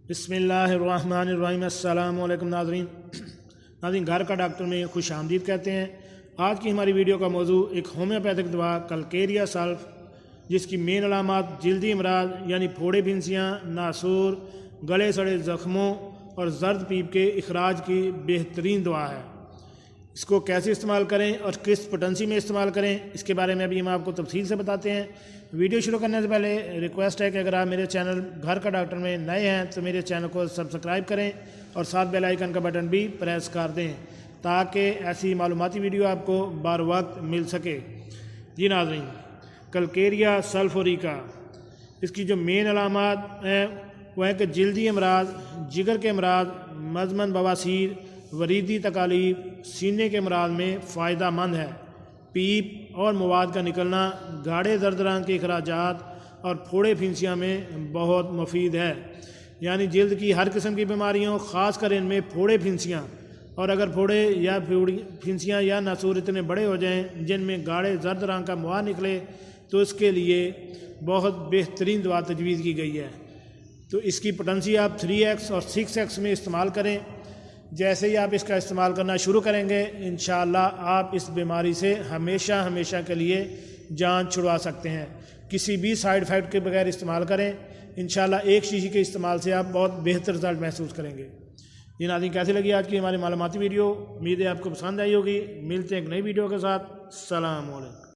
بسم اللہ الرحمن الرحیم۔ السلام علیکم ناظرین۔ گھر کا ڈاکٹر میں خوش آمدید کہتے ہیں۔ آج کی ہماری ویڈیو کا موضوع ایک ہومیوپیتھک دوا کلکیریا سلف، جس کی مین علامات جلدی امراض یعنی پھوڑے پھنسیاں، ناسور، گلے سڑے زخموں اور زرد پیپ کے اخراج کی بہترین دوا ہے۔ اس کو کیسے استعمال کریں اور کس پوٹنسی میں استعمال کریں، اس کے بارے میں ابھی ہم آپ کو تفصیل سے بتاتے ہیں۔ ویڈیو شروع کرنے سے پہلے ریکویسٹ ہے کہ اگر آپ میرے چینل گھر کا ڈاکٹر میں نئے ہیں تو میرے چینل کو سبسکرائب کریں اور ساتھ بیل آئیکن کا بٹن بھی پریس کر دیں تاکہ ایسی معلوماتی ویڈیو آپ کو بر وقت مل سکے۔ جی ناظرین، کلکیریا سلفوریکا، اس کی جو مین علامات ہیں وہ ہیں کہ جلدی امراض، جگر کے امراض، مزمن بواسیر، وریدی تکالیف، سینے کے امراض میں فائدہ مند ہے۔ پیپ اور مواد کا نکلنا، گاڑھے زرد رنگ کے اخراجات اور پھوڑے پھنسیاں میں بہت مفید ہے۔ یعنی جلد کی ہر قسم کی بیماریوں، خاص کر ان میں پھوڑے پھنسیاں، اور اگر پھوڑے یا پھنسیاں یا ناسور اتنے بڑے ہو جائیں جن میں گاڑھے زرد رنگ کا مواد نکلے تو اس کے لیے بہت بہترین دوا تجویز کی گئی ہے۔ تو اس کی پوٹنسی آپ 3x اور 6x میں استعمال کریں۔ جیسے ہی آپ اس کا استعمال کرنا شروع کریں گے انشاءاللہ آپ اس بیماری سے ہمیشہ کے لیے جان چھڑوا سکتے ہیں۔ کسی بھی سائیڈ ایفیکٹ کے بغیر استعمال کریں، انشاءاللہ ایک شیشی کے استعمال سے آپ بہت بہتر رزلٹ محسوس کریں گے۔ یہ ناظرین، کیسی لگی آج کی ہماری معلوماتی ویڈیو؟ امید ہے آپ کو پسند آئی ہوگی۔ ملتے ہیں ایک نئی ویڈیو کے ساتھ۔ السلام علیکم۔